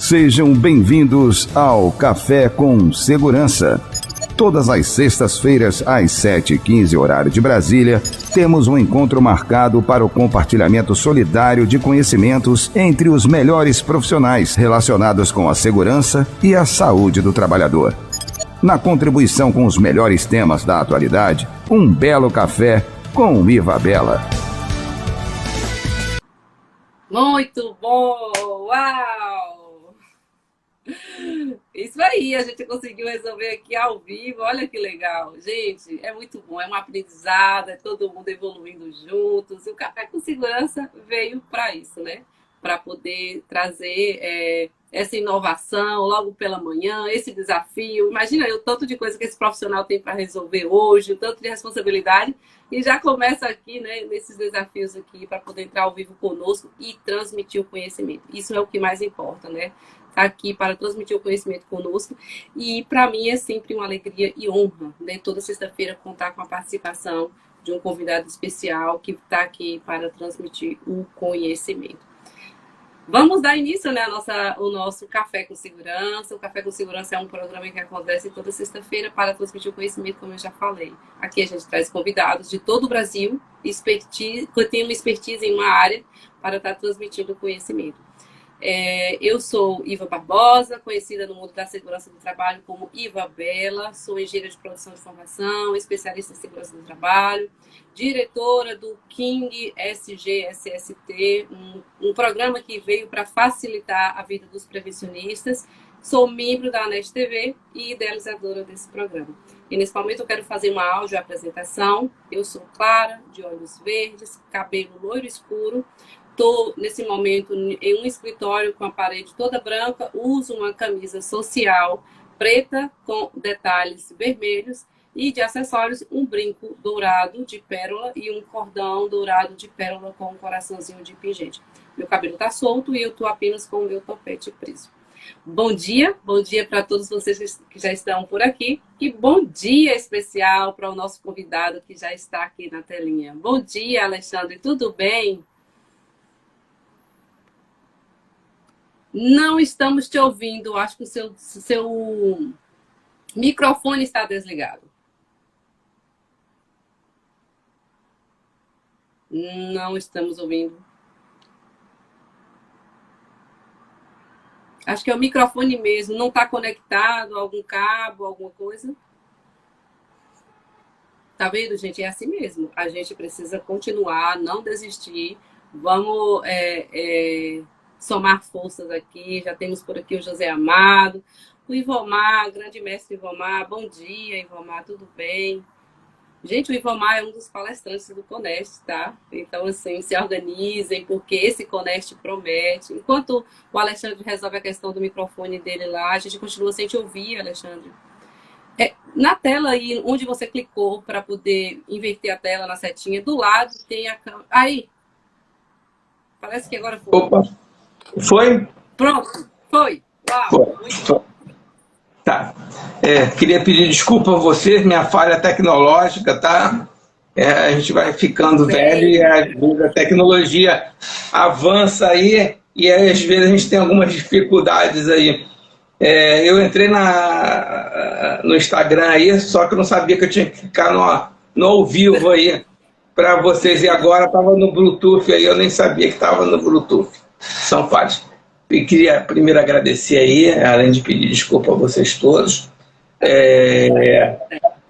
Sejam bem-vindos ao Café com Segurança. Todas as sextas-feiras, às 7h15, horário de Brasília, temos um encontro marcado para o compartilhamento solidário de conhecimentos entre os melhores profissionais relacionados com a segurança e a saúde do trabalhador. Na contribuição com os melhores temas da atualidade, um belo café com o Iva Bela. Muito bom! Uau! Isso aí, a gente conseguiu resolver aqui ao vivo, olha que legal. Gente, é muito bom, é um aprendizado, é todo mundo evoluindo juntos. E o Café com Segurança veio para isso, né? Para poder trazer essa inovação logo pela manhã, esse desafio. Imagina aí o tanto de coisa que esse profissional tem para resolver hoje, o tanto de responsabilidade. E já começa aqui, né, nesses desafios aqui, para poder entrar ao vivo conosco e transmitir o conhecimento. Isso é o que mais importa, né? Tá aqui para transmitir o conhecimento conosco. E para mim é sempre uma alegria e honra, né, toda sexta-feira contar com a participação de um convidado especial que está aqui para transmitir o conhecimento. Vamos dar início, né, o nosso Café com Segurança. O Café com Segurança é um programa que acontece toda sexta-feira para transmitir o conhecimento, como eu já falei. Aqui a gente traz convidados de todo o Brasil, que tem uma expertise em uma área para estar transmitindo o conhecimento. Eu sou Iva Barbosa, conhecida no mundo da segurança do trabalho como Iva Bela, sou engenheira de produção de formação, especialista em segurança do trabalho, diretora do King SGSST, um programa que veio para facilitar a vida dos prevencionistas. Sou membro da ANEST TV e idealizadora desse programa. E nesse momento eu quero fazer uma áudio apresentação. Eu sou Clara, de olhos verdes, cabelo loiro escuro. Estou, nesse momento, em um escritório com a parede toda branca, uso uma camisa social preta com detalhes vermelhos e de acessórios um brinco dourado de pérola e um cordão dourado de pérola com um coraçãozinho de pingente. Meu cabelo está solto e eu estou apenas com o meu topete preso. Bom dia para todos vocês que já estão por aqui e bom dia especial para o nosso convidado que já está aqui na telinha. Bom dia, Alexandre, tudo bem? Não estamos te ouvindo. Acho que o seu microfone está desligado. Não estamos ouvindo. Acho que é o microfone mesmo. Não está conectado a algum cabo, alguma coisa. Tá vendo, gente? É assim mesmo. A gente precisa continuar, não desistir. Vamos... somar forças aqui, já temos por aqui o José Amado, o Ivomar, grande mestre Ivomar, bom dia Ivomar, tudo bem? Gente, o Ivomar é um dos palestrantes do Conest, tá? Então, assim, se organizem, porque esse Conest promete. Enquanto o Alexandre resolve a questão do microfone dele lá, a gente continua sem te ouvir, Alexandre. Na tela aí, onde você clicou para poder inverter a tela na setinha, do lado tem a câmera. Aí! Parece que agora foi. Opa! Foi? Pronto, foi. Uau, foi. Tá. Queria pedir desculpa a você, minha falha tecnológica, tá? A gente vai ficando velho e a tecnologia avança aí e às vezes a gente tem algumas dificuldades aí. Eu entrei no Instagram aí, só que eu não sabia que eu tinha que ficar no ao vivo aí para vocês. E agora estava no Bluetooth aí, eu nem sabia que estava no Bluetooth. São falhas. Eu queria primeiro agradecer aí, além de pedir desculpa a vocês todos,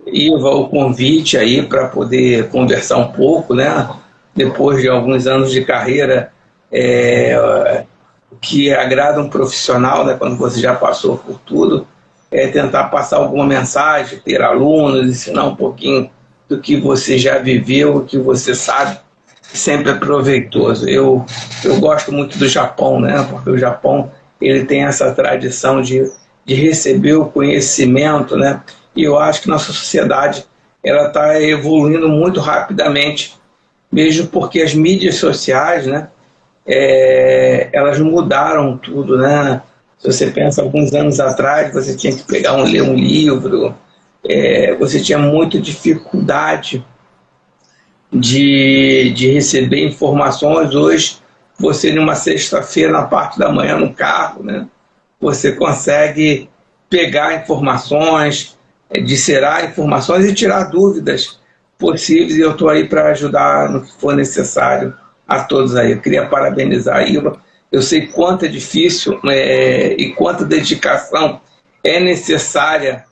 Iva, o convite aí para poder conversar um pouco, né? Depois de alguns anos de carreira, que agrada um profissional, né? Quando você já passou por tudo, tentar passar alguma mensagem, ter alunos, ensinar um pouquinho do que você já viveu, o que você sabe. Sempre é proveitoso. Eu gosto muito do Japão, né? Porque o Japão ele tem essa tradição de receber o conhecimento, né? E eu acho que nossa sociedade ela está evoluindo muito rapidamente, mesmo porque as mídias sociais, né? Elas mudaram tudo, né? Se você pensa alguns anos atrás, você tinha que ler um livro, você tinha muita dificuldade de receber informações. Hoje, você numa sexta-feira, na parte da manhã, no carro, né? você consegue pegar informações, disserar informações e tirar dúvidas possíveis, e eu estou aí para ajudar no que for necessário a todos aí. Eu queria parabenizar a Ilva. Eu sei quanto é difícil e quanta dedicação é necessária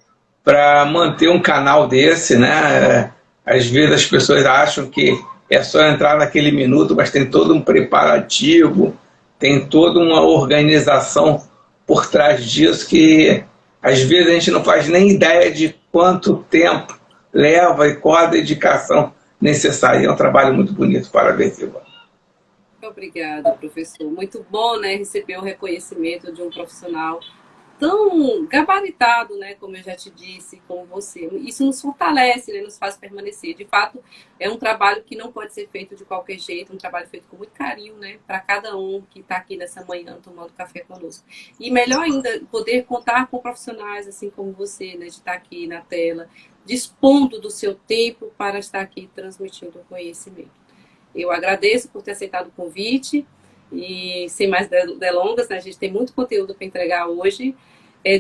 para manter um canal desse, né? Às vezes as pessoas acham que é só entrar naquele minuto, mas tem todo um preparativo, tem toda uma organização por trás disso que às vezes a gente não faz nem ideia de quanto tempo leva e qual a dedicação necessária. É um trabalho muito bonito. Parabéns, Silva. Obrigada, professor. Muito bom, né, receber o reconhecimento de um profissional tão gabaritado, né, como eu já te disse, como você. Isso nos fortalece, né, nos faz permanecer. De fato, é um trabalho que não pode ser feito de qualquer jeito, um trabalho feito com muito carinho, né, para cada um que está aqui nessa manhã tomando café conosco. E melhor ainda, poder contar com profissionais assim como você, né, de estar aqui na tela, dispondo do seu tempo para estar aqui transmitindo o conhecimento. Eu agradeço por ter aceitado o convite e, sem mais delongas, né, a gente tem muito conteúdo para entregar hoje.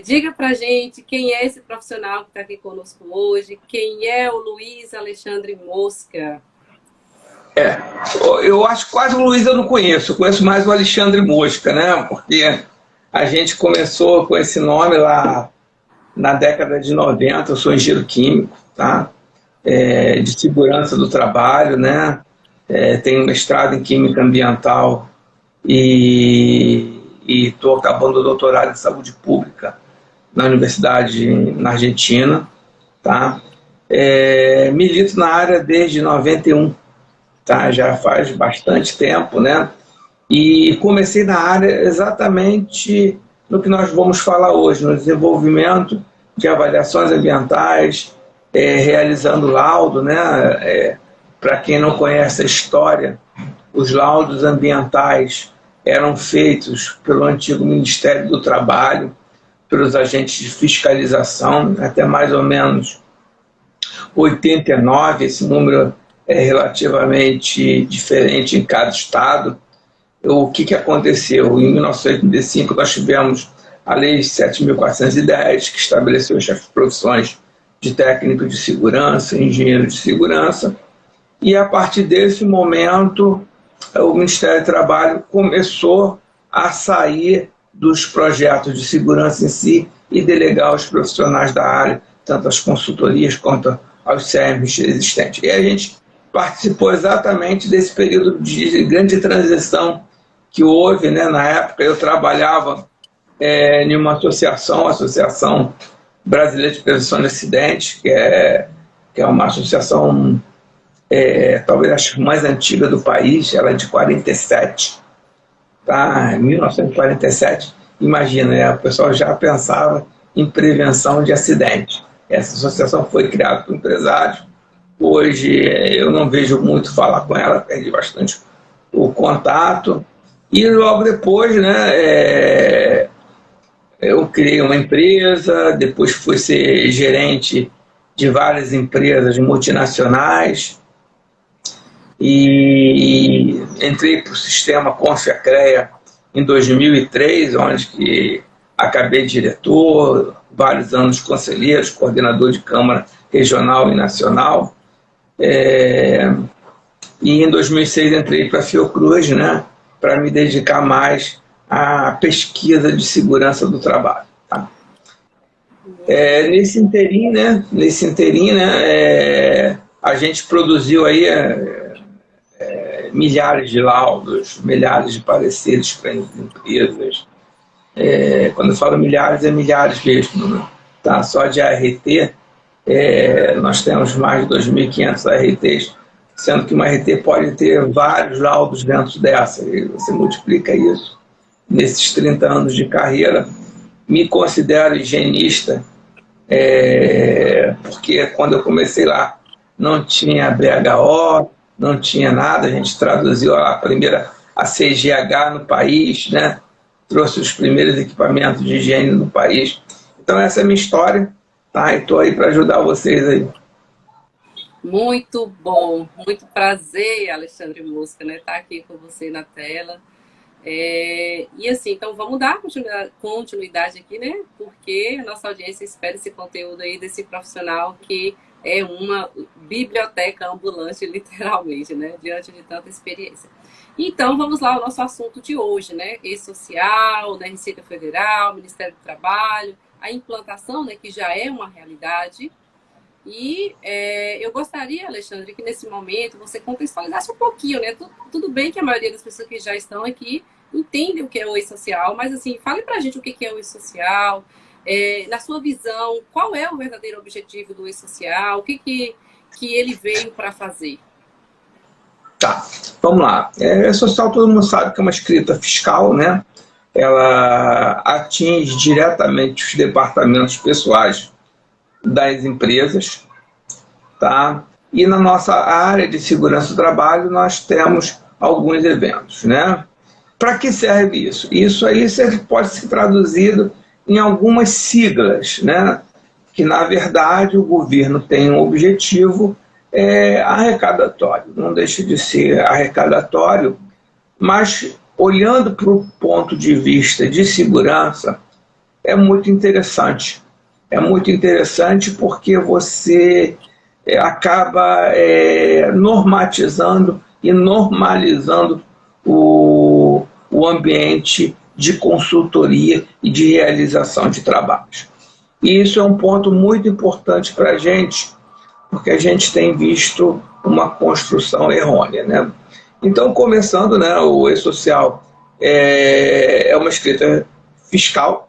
Diga para gente quem é esse profissional que está aqui conosco hoje, quem é o Luiz Alexandre Mosca. Eu acho que quase o Luiz eu não conheço, eu conheço mais o Alexandre Mosca, né? Porque a gente começou com esse nome lá na década de 90, eu sou engenheiro químico, tá? De segurança do trabalho, né? Tenho mestrado em Química Ambiental e estou acabando o doutorado em Saúde Pública na Universidade na Argentina. Tá? Milito na área desde 91, tá? Já faz bastante tempo, né? E comecei na área exatamente no que nós vamos falar hoje, no desenvolvimento de avaliações ambientais, realizando laudo, né? Para quem não conhece a história, os laudos ambientais eram feitos pelo antigo Ministério do Trabalho, pelos agentes de fiscalização, até mais ou menos 89, esse número é relativamente diferente em cada estado. O que aconteceu? Em 1985 nós tivemos a Lei 7.410, que estabeleceu as profissões de técnico de segurança, engenheiro de segurança, e a partir desse momento o Ministério do Trabalho começou a sair dos projetos de segurança em si e delegar os profissionais da área, tanto as consultorias quanto aos CRMs existentes. E a gente participou exatamente desse período de grande transição que houve, né? Na época eu trabalhava em uma associação, a Associação Brasileira de Prevenção de Acidentes, que é uma associação talvez a mais antiga do país, ela é de 47, tá? 1947, imagina, né? O pessoal já pensava em prevenção de acidentes. Essa associação foi criada por empresários. Hoje eu não vejo muito falar com ela, perdi bastante o contato. E logo depois, né, eu criei uma empresa, depois fui ser gerente de várias empresas multinacionais e entrei para o sistema Confiacrea em 2003, onde que acabei diretor, vários anos conselheiro, coordenador de Câmara Regional e Nacional. E em 2006 entrei para a Fiocruz, né, para me dedicar mais à pesquisa de segurança do trabalho. Tá? Nesse interim, né, a gente produziu aí milhares de laudos, milhares de pareceres para empresas. Quando eu falo milhares, é milhares mesmo. Né? Tá? Só de ART, nós temos mais de 2.500 ARTs, sendo que uma ART pode ter vários laudos dentro dessa. E você multiplica isso nesses 30 anos de carreira. Me considero higienista, porque quando eu comecei lá não tinha BHO, não tinha nada, a gente traduziu a primeira a CGH no país, né? Trouxe os primeiros equipamentos de higiene no país. Então essa é a minha história, tá? E estou aí para ajudar vocês aí. Muito bom, muito prazer, Alexandre Mosca, né? Estar aqui com você na tela. E assim, então vamos dar continuidade aqui, né? Porque a nossa audiência espera esse conteúdo aí desse profissional que é uma biblioteca ambulante, literalmente, né? Diante de tanta experiência. Então, vamos lá ao nosso assunto de hoje, né? E-Social, né? Receita Federal, Ministério do Trabalho, a implantação, né? Que já é uma realidade. E eu gostaria, Alexandre, que nesse momento você contextualizasse um pouquinho, né? Tudo bem que a maioria das pessoas que já estão aqui entendem o que é o E-Social, mas assim, fale pra gente o que é o E-Social, na sua visão, qual é o verdadeiro objetivo do E-Social, o que ele veio para fazer? Tá, vamos lá. E-Social, todo mundo sabe que é uma escrita fiscal, né? Ela atinge diretamente os departamentos pessoais das empresas, tá? E na nossa área de segurança do trabalho nós temos alguns eventos, né? Para que serve isso? Isso aí pode ser traduzido em algumas siglas, né? Que na verdade o governo tem um objetivo arrecadatório, não deixa de ser arrecadatório, mas olhando para o ponto de vista de segurança, é muito interessante. É muito interessante porque você acaba normatizando e normalizando o ambiente de consultoria e de realização de trabalhos. E isso é um ponto muito importante para a gente, porque a gente tem visto uma construção errônea, né? Então, começando, né, o E-Social é uma escrita fiscal,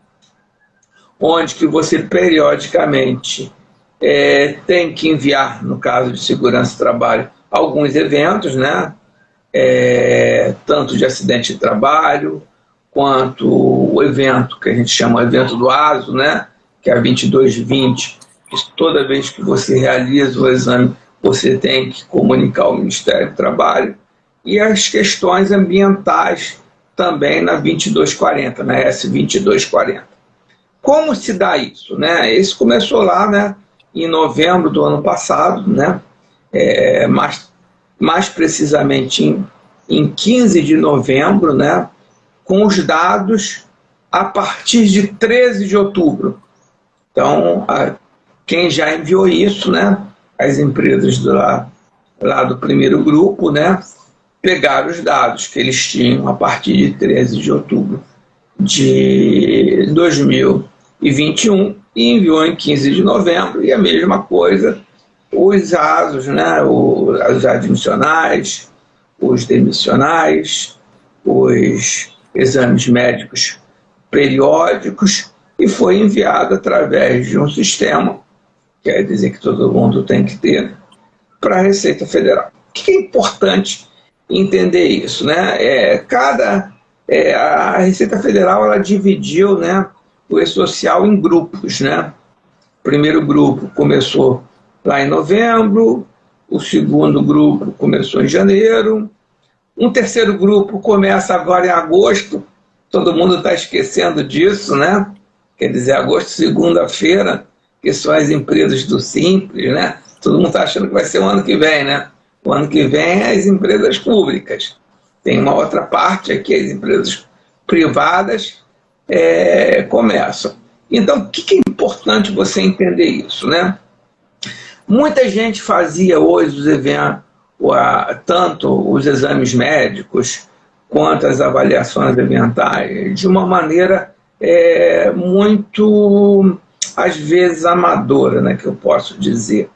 onde que você periodicamente tem que enviar, no caso de segurança do trabalho, alguns eventos, né? Tanto de acidente de trabalho, quanto o evento que a gente chama de evento do ASO, né? Que é a 2220, que toda vez que você realiza o exame, você tem que comunicar ao Ministério do Trabalho, e as questões ambientais também na 2240, na S2240. Como se dá isso, né? Isso começou lá, né, em novembro do ano passado, né? Mais precisamente em 15 de novembro, né? Com os dados a partir de 13 de outubro. Então, quem já enviou isso, né? As empresas lá do primeiro grupo, né? Pegaram os dados que eles tinham a partir de 13 de outubro de 2021 e enviou em 15 de novembro, e a mesma coisa os ASOS, né, os admissionais, os demissionais, os exames médicos periódicos, e foi enviado através de um sistema, quer dizer que todo mundo tem que ter, para a Receita Federal. O que é importante entender isso, né? A Receita Federal ela dividiu, né, o E-Social em grupos, né? O primeiro grupo começou lá em novembro, o segundo grupo começou em janeiro, um terceiro grupo começa agora em agosto, todo mundo está esquecendo disso, né? Quer dizer, agosto, segunda-feira, que são as empresas do Simples, né? Todo mundo está achando que vai ser o ano que vem, né? O ano que vem é as empresas públicas. Tem uma outra parte aqui, as empresas privadas começam. Então, o que é importante você entender isso, né? Muita gente fazia hoje os eventos, tanto os exames médicos quanto as avaliações ambientais, de uma maneira muito, às vezes, amadora, né, que eu posso dizer.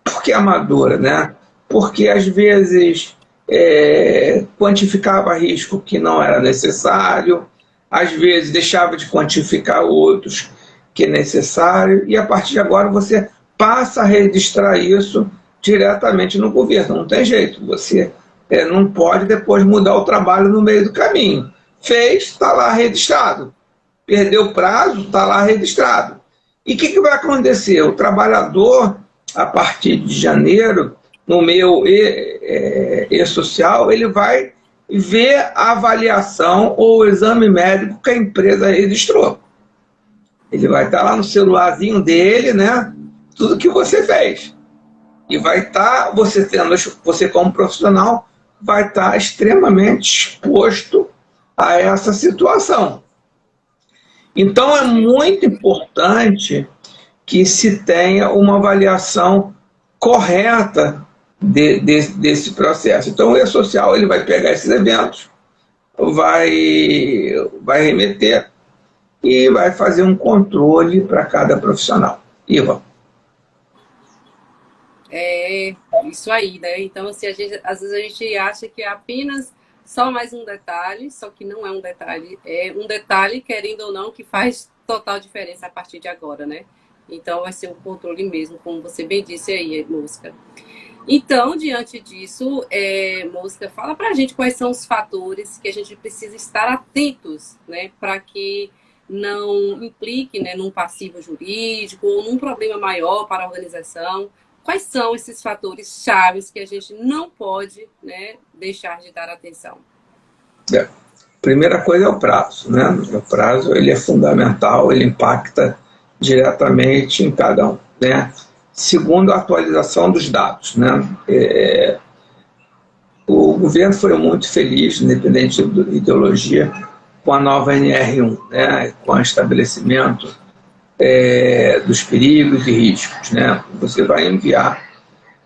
Por que amadora, né? Porque, às vezes, quantificava risco que não era necessário, às vezes deixava de quantificar outros que é necessário, e a partir de agora você passa a registrar isso diretamente no governo. Não tem jeito, você não pode depois mudar o trabalho no meio do caminho. Fez, está lá registrado. Perdeu o prazo, está lá registrado. E o que vai acontecer? O trabalhador, a partir de janeiro, no meu E-Social, ele vai ver a avaliação ou o exame médico que a empresa registrou. Ele vai estar lá no celularzinho dele, né? Tudo que você fez. E vai estar, você como profissional, vai estar extremamente exposto a essa situação. Então, é muito importante que se tenha uma avaliação correta desse processo. Então, o E-Social ele vai pegar esses eventos, vai remeter e vai fazer um controle para cada profissional. Iva. É isso aí, né? Então, assim, às vezes a gente acha que é apenas só mais um detalhe, só que não é um detalhe. É um detalhe, querendo ou não, que faz total diferença a partir de agora, né? Então, vai ser um controle mesmo, como você bem disse aí, Mosca. Então, diante disso, Mosca, fala pra gente quais são os fatores que a gente precisa estar atentos, né? Para que não implique, né, num passivo jurídico ou num problema maior para a organização. Quais são esses fatores chaves que a gente não pode, né, deixar de dar atenção? Primeira coisa é o prazo, né? O prazo ele é fundamental, ele impacta diretamente em cada um, né? Segundo, a atualização dos dados, né? O governo foi muito feliz, independente da ideologia, com a nova NR1, né? Com o estabelecimento dos perigos e riscos, né? Você vai enviar,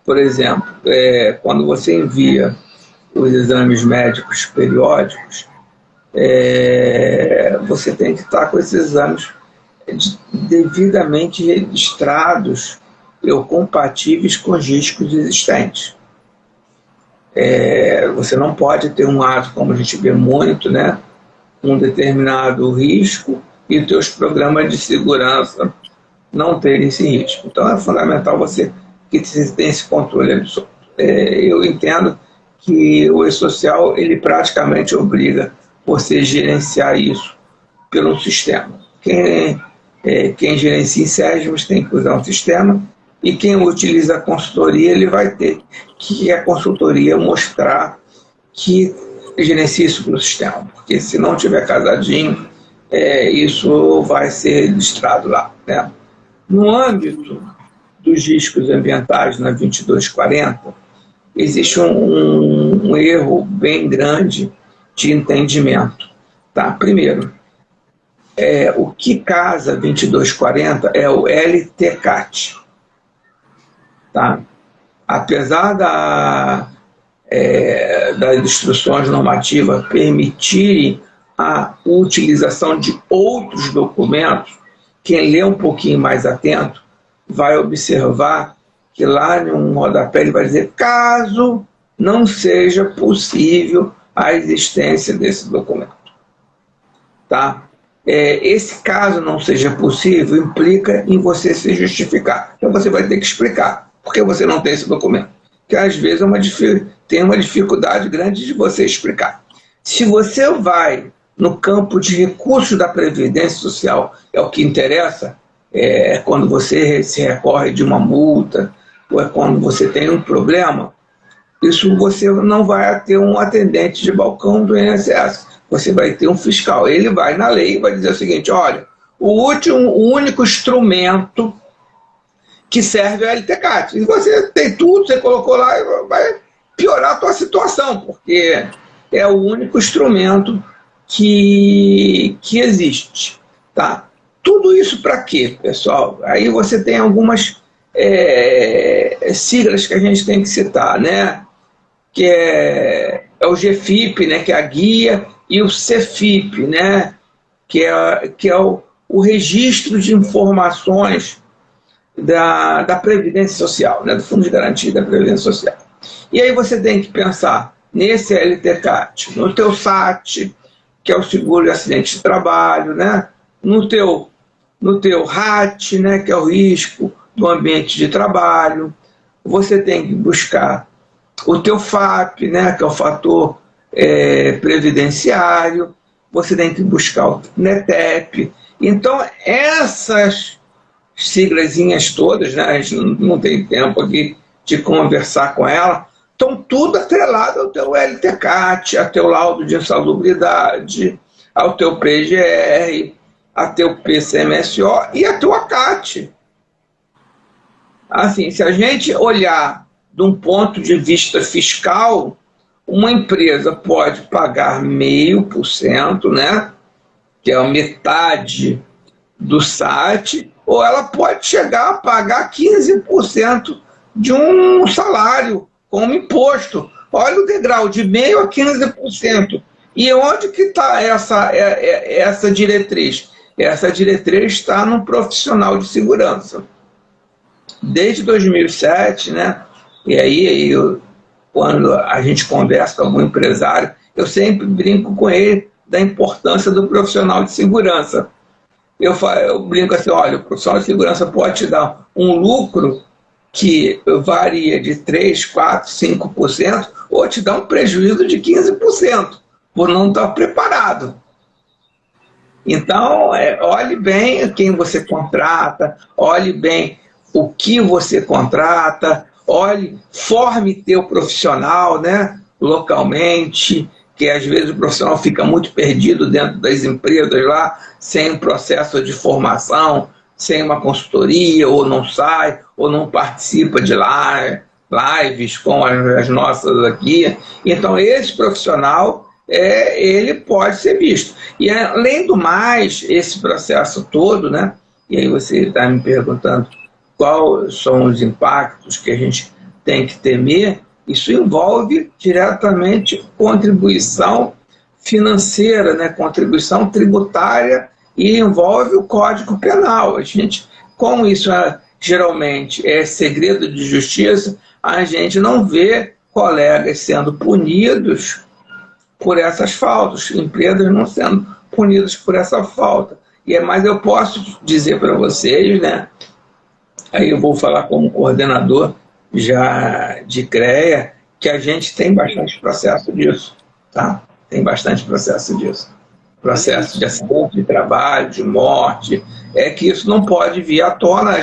por exemplo, quando você envia os exames médicos periódicos, você tem que estar com esses exames devidamente registrados ou compatíveis com os riscos existentes. Você não pode ter um ato, como a gente vê muito, né? Um determinado risco e os teus programas de segurança não terem esse risco. Então é fundamental que você tenha esse controle absoluto. Eu entendo que o E-Social ele praticamente obriga você a gerenciar isso pelo sistema. Quem gerencia em SESMAS tem que usar um sistema e quem utiliza a consultoria ele vai ter que a consultoria mostrar que gerencia isso pelo sistema, porque se não tiver casadinho, isso vai ser registrado lá, né? No âmbito dos riscos ambientais na 2240, existe um erro bem grande de entendimento. Tá? Primeiro, o que casa 2240 é o LTCAT. Tá? Apesar das instruções normativas permitirem a utilização de outros documentos, quem lê um pouquinho mais atento vai observar que lá em um rodapé ele vai dizer caso não seja possível a existência desse documento. Tá? Esse caso não seja possível implica em você se justificar. Então você vai ter que explicar por que você não tem esse documento. Que às vezes tem uma dificuldade grande de você explicar. Se você vai no campo de recursos da Previdência Social, é o que interessa, quando você se recorre de uma multa, ou é quando você tem um problema, isso você não vai ter um atendente de balcão do INSS, você vai ter um fiscal. Ele vai na lei e vai dizer o seguinte, olha, o único instrumento que serve é o LTCAT. E você tem tudo, você colocou lá e vai piorar a tua situação, porque é o único instrumento que existe. Tá? Tudo isso para quê, pessoal? Aí você tem algumas siglas que a gente tem que citar, né? Que é o GFIP, né? Que é a guia, e o CFIP, né? Que é o registro de informações da Previdência Social, né? Do Fundo de Garantia da Previdência Social. E aí você tem que pensar nesse LTCAT, no teu SAT, que é o seguro de acidente de trabalho, né? no teu RAT, né? Que é o risco do ambiente de trabalho. Você tem que buscar o teu FAP, né? Que é o fator previdenciário. Você tem que buscar o NETEP. Então, essas siglazinhas todas, né? A gente não tem tempo aqui de conversar com ela, estão tudo atrelado ao teu LTCAT, ao teu laudo de insalubridade, ao teu PGR, ao teu PCMSO e ao teu ACAT. Assim, se a gente olhar de um ponto de vista fiscal, uma empresa pode pagar 0,5%, né, que é a metade do SAT, ou ela pode chegar a pagar 15% de um salário como imposto. Olha o degrau, de 0,5% a 15%. E onde que está essa diretriz? Essa diretriz está no profissional de segurança. Desde 2007, né? E aí, quando a gente conversa com algum empresário, eu sempre brinco com ele da importância do profissional de segurança. Eu brinco assim, olha, o profissional de segurança pode te dar um lucro que varia de 3, 4, 5%, ou te dá um prejuízo de 15%, por não estar preparado. Então, olhe bem quem você contrata, olhe bem o que você contrata, forme teu profissional, né, localmente, que às vezes o profissional fica muito perdido dentro das empresas lá, sem um processo de formação, sem uma consultoria, ou não sai, ou não participa de lives como as nossas aqui. Então, esse profissional, ele pode ser visto. E, além do mais, esse processo todo, né, e aí você está me perguntando quais são os impactos que a gente tem que temer, isso envolve diretamente contribuição financeira, né, contribuição tributária, e envolve o Código Penal. A gente, como isso geralmente é segredo de justiça, a gente não vê colegas sendo punidos por essas faltas, empresas não sendo punidas por essa falta. Mas eu posso dizer para vocês, né, aí eu vou falar como coordenador já de CREA, que a gente tem bastante processo disso, tá? Tem bastante processo disso. Processo de acidente de trabalho, de morte, que isso não pode vir à tona.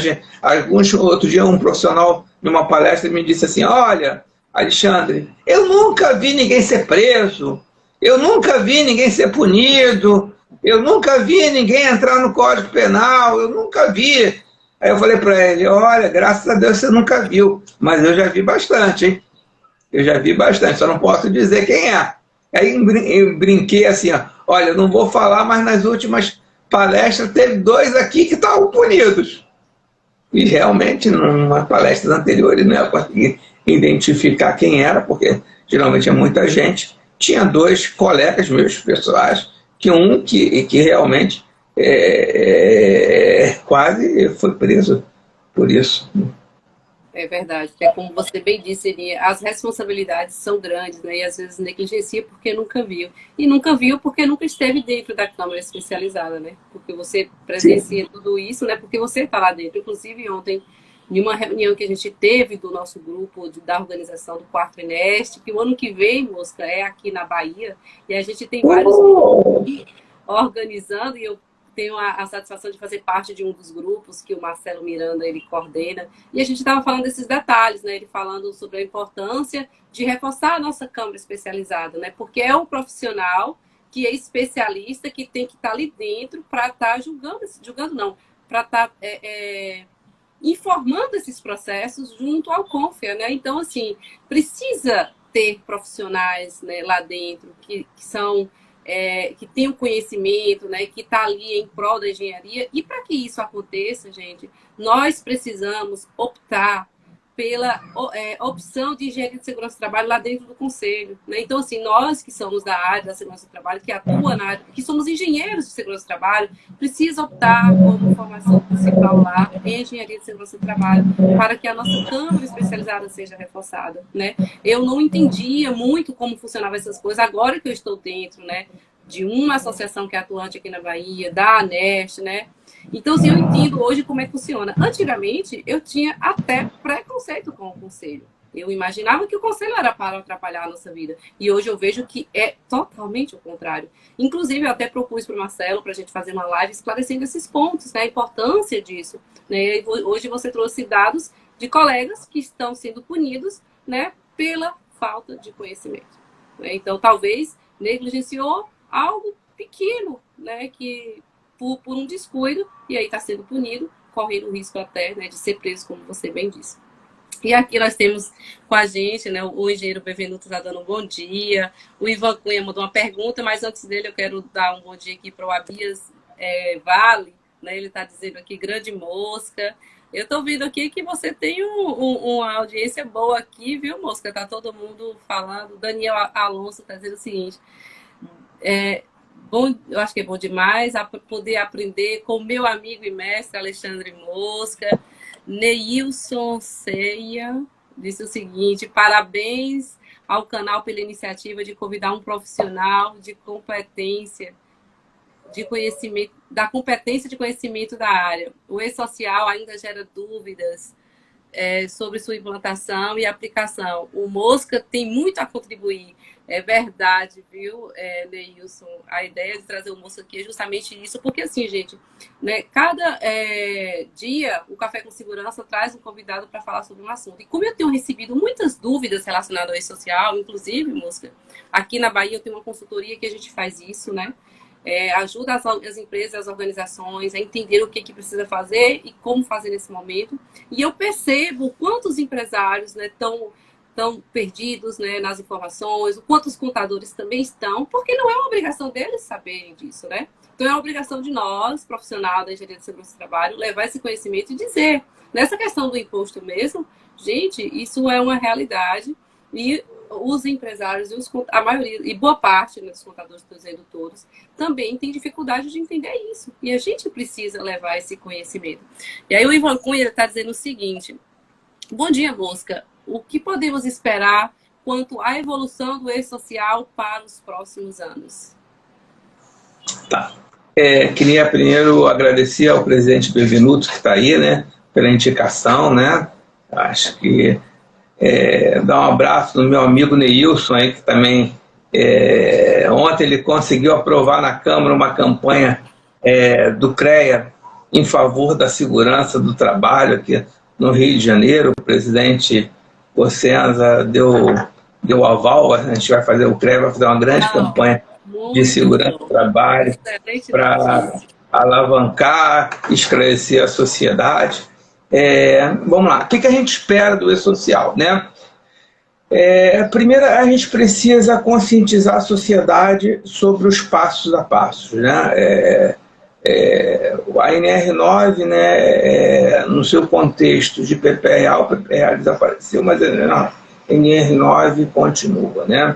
Outro dia um profissional, numa palestra, me disse assim, olha, Alexandre, eu nunca vi ninguém ser preso, eu nunca vi ninguém ser punido, eu nunca vi ninguém entrar no Código Penal, eu nunca vi. Aí eu falei para ele, olha, graças a Deus você nunca viu, mas eu já vi bastante, hein? Eu já vi bastante, só não posso dizer quem é. Aí eu brinquei assim, olha, eu não vou falar, mas nas últimas palestras teve 2 aqui que estavam punidos. E realmente, numa palestra anterior, ele não ia conseguir identificar quem era, porque geralmente é muita gente. Tinha 2 colegas meus pessoais, que realmente quase foi preso por isso. É verdade, é como você bem disse, as responsabilidades são grandes, né? E às vezes negligencia porque nunca viu. E nunca viu porque nunca esteve dentro da Câmara Especializada, né? Porque você presencia tudo isso, né? Porque você está lá dentro. Inclusive, ontem, em uma reunião que a gente teve do nosso grupo da organização do Quarto Ineste, que o ano que vem, Mosca, é aqui na Bahia, e a gente tem vários grupos organizando, e eu tenho a satisfação de fazer parte de um dos grupos que o Marcelo Miranda ele coordena, e a gente estava falando desses detalhes, né? Ele falando sobre a importância de reforçar a nossa Câmara Especializada, né? Porque é um profissional que é especialista, que tem que estar ali dentro para estar para estar informando esses processos junto ao CONFEA, né? Então, assim, precisa ter profissionais, né, lá dentro que são que tem o conhecimento, né, que está ali em prol da engenharia. E para que isso aconteça, gente, nós precisamos optar pela opção de engenharia de segurança do trabalho lá dentro do conselho, né? Então, assim, nós que somos da área da segurança do trabalho, que atua na área, que somos engenheiros de segurança do trabalho, precisa optar como formação principal lá em engenharia de segurança do trabalho, para que a nossa Câmara Especializada seja reforçada, né? Eu não entendia muito como funcionavam essas coisas, agora que eu estou dentro, né, de uma associação que é atuante aqui na Bahia, da ANEST, né? Então, assim, eu entendo hoje como é que funciona. Antigamente, eu tinha até preconceito com o conselho. Eu imaginava que o conselho era para atrapalhar a nossa vida. E hoje eu vejo que é totalmente o contrário. Inclusive, eu até propus para o Marcelo, para a gente fazer uma live esclarecendo esses pontos, né? A importância disso, né? E hoje você trouxe dados de colegas que estão sendo punidos, né, pela falta de conhecimento. Então, talvez negligenciou algo pequeno, né, que por um descuido, e aí está sendo punido, correndo o risco até, né, de ser preso, como você bem disse. E aqui nós temos com a gente, né, o engenheiro Bevenuto está dando um bom dia, o Ivan Cunha mandou uma pergunta, mas antes dele eu quero dar um bom dia aqui para o Abias Vale, né, ele está dizendo aqui, grande Mosca. Eu estou vendo aqui que você tem uma audiência boa aqui, viu, Mosca? Está todo mundo falando. Daniel Alonso está dizendo o seguinte, bom, eu acho que é bom demais poder aprender com meu amigo e mestre Alexandre Mosca. Neilson Ceia disse o seguinte, parabéns ao canal pela iniciativa de convidar um profissional de competência, de conhecimento, da competência de conhecimento da área. O e-social ainda gera dúvidas sobre sua implantação e aplicação. O Mosca tem muito a contribuir. É verdade, viu, Neilson? A ideia de trazer o Mosca aqui é justamente isso, porque assim, gente, né, cada dia o Café com Segurança traz um convidado para falar sobre um assunto. E como eu tenho recebido muitas dúvidas relacionadas ao e-social, inclusive, Mosca, aqui na Bahia eu tenho uma consultoria que a gente faz isso, né? Ajuda as empresas, as organizações a entender o que precisa fazer e como fazer nesse momento. E eu percebo quantos empresários, né, estão perdidos, né, nas informações, o quanto os contadores também estão, porque não é uma obrigação deles saberem disso, né? Então é uma obrigação de nós, profissional da engenharia de segurança do trabalho, levar esse conhecimento e dizer. Nessa questão do imposto mesmo, gente, isso é uma realidade e os empresários, a maioria, e boa parte, né, dos contadores, estou dizendo todos, também tem dificuldade de entender isso. E a gente precisa levar esse conhecimento. E aí o Ivan Cunha está dizendo o seguinte, bom dia, Mosca. O que podemos esperar quanto à evolução do e-social para os próximos anos? Tá. Queria primeiro agradecer ao presidente Bevenuto, que está aí, né, pela indicação, né? Acho que dar um abraço no meu amigo Neilson, aí, que também ontem ele conseguiu aprovar na Câmara uma campanha do CREA em favor da segurança do trabalho aqui no Rio de Janeiro. O presidente Cossenza deu aval, a gente vai fazer, o CREA vai fazer uma grande campanha de segurança do trabalho para alavancar, esclarecer a sociedade. Vamos lá, o que a gente espera do e-social, né? Primeiro, a gente precisa conscientizar a sociedade sobre os passos a passos, né? A NR9, né, no seu contexto de PPRA, o PPRA desapareceu, mas a NR9 continua, né?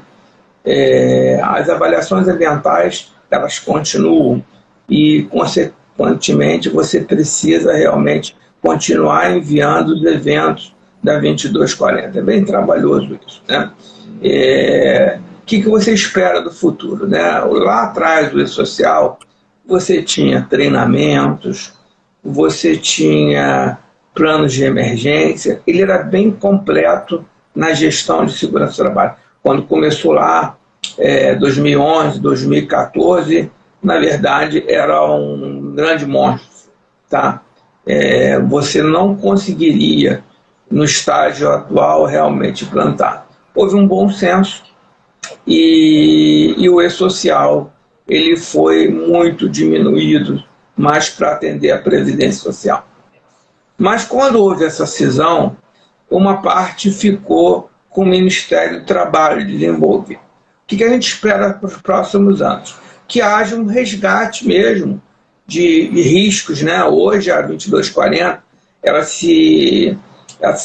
As avaliações ambientais, elas continuam e, consequentemente, você precisa realmente continuar enviando os eventos da 2240. É bem trabalhoso isso, né? O que você espera do futuro, né? Lá atrás, o e-social, você tinha treinamentos, você tinha planos de emergência, ele era bem completo na gestão de segurança do trabalho. Quando começou lá, 2011, 2014, na verdade, era um grande monstro, tá? Você não conseguiria, no estágio atual, realmente implantar. Houve um bom senso e o e-social ele foi muito diminuído, mais para atender a Previdência Social. Mas quando houve essa cisão, uma parte ficou com o Ministério do Trabalho de desenvolver. O que a gente espera para os próximos anos? Que haja um resgate mesmo de riscos, né? Hoje a 2240 ela se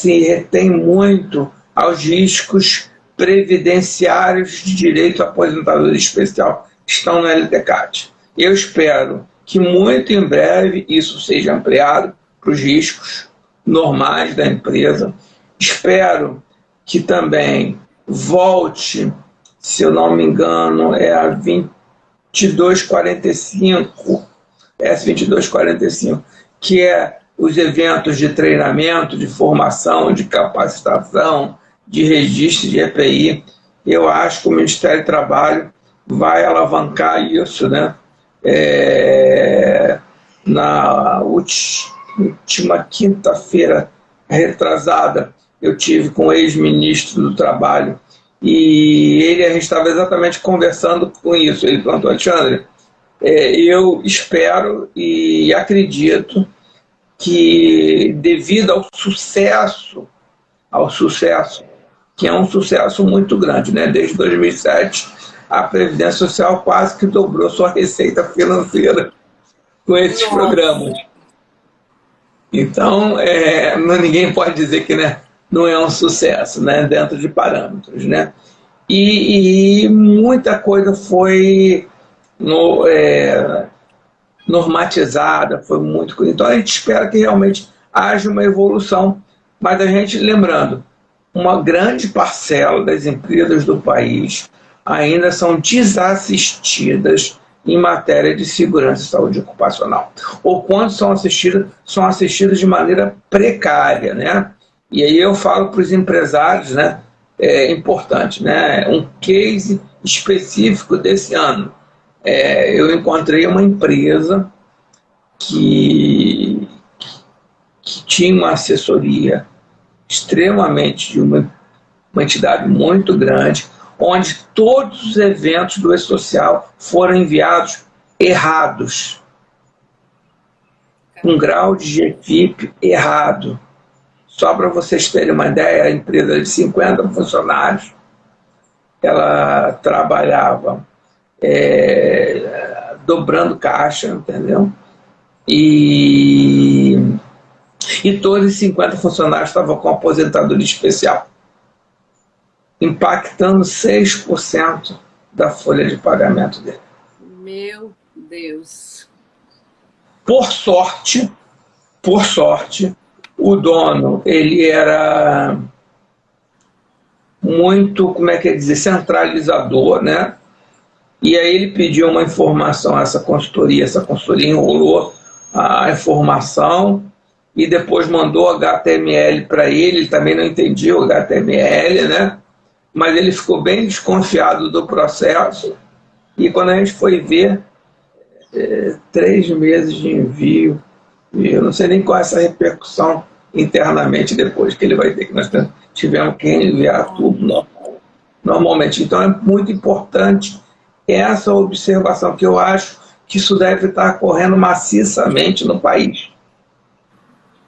retém muito aos riscos previdenciários de direito à aposentadoria especial que estão no LDCAT. Eu espero que muito em breve isso seja ampliado para os riscos normais da empresa. Espero que também volte, se eu não me engano, a 2245, S2245, que é os eventos de treinamento, de formação, de capacitação, de registro de EPI. Eu acho que o Ministério do Trabalho vai alavancar isso, né? Na última quinta-feira retrasada, eu tive com o ex-ministro do Trabalho e a gente estava exatamente conversando com isso. Ele perguntou, Alexandre, eu espero e acredito que, devido ao sucesso ao sucesso, que é um sucesso muito grande, né? Desde 2007, a Previdência Social quase que dobrou sua receita financeira com esses programas. Então, ninguém pode dizer que, né, não é um sucesso, né, dentro de parâmetros, né? E muita coisa foi normatizada, foi muito... Então, a gente espera que realmente haja uma evolução, mas a gente, lembrando, uma grande parcela das empresas do país ainda são desassistidas em matéria de segurança e saúde ocupacional. Ou quando são assistidas de maneira precária, né? E aí eu falo para os empresários, né? É importante, né? Um case específico desse ano. Eu encontrei uma empresa que tinha uma assessoria extremamente de uma entidade muito grande, onde todos os eventos do E-Social foram enviados errados, com grau de GFIP errado. Só para vocês terem uma ideia, a empresa de 50 funcionários, ela trabalhava dobrando caixa, entendeu? E todos os 50 funcionários estavam com aposentadoria especial, impactando 6% da folha de pagamento dele. Meu Deus. Por sorte, o dono, ele era muito, centralizador, né? E aí ele pediu uma informação a essa consultoria enrolou a informação e depois mandou HTML para ele também não entendia o HTML, né? Mas ele ficou bem desconfiado do processo, e quando a gente foi ver, 3 meses de envio, e eu não sei nem qual é essa repercussão internamente depois que ele vai ter, que nós tivemos que enviar tudo normalmente. Então é muito importante essa observação, que eu acho que isso deve estar ocorrendo maciçamente no país.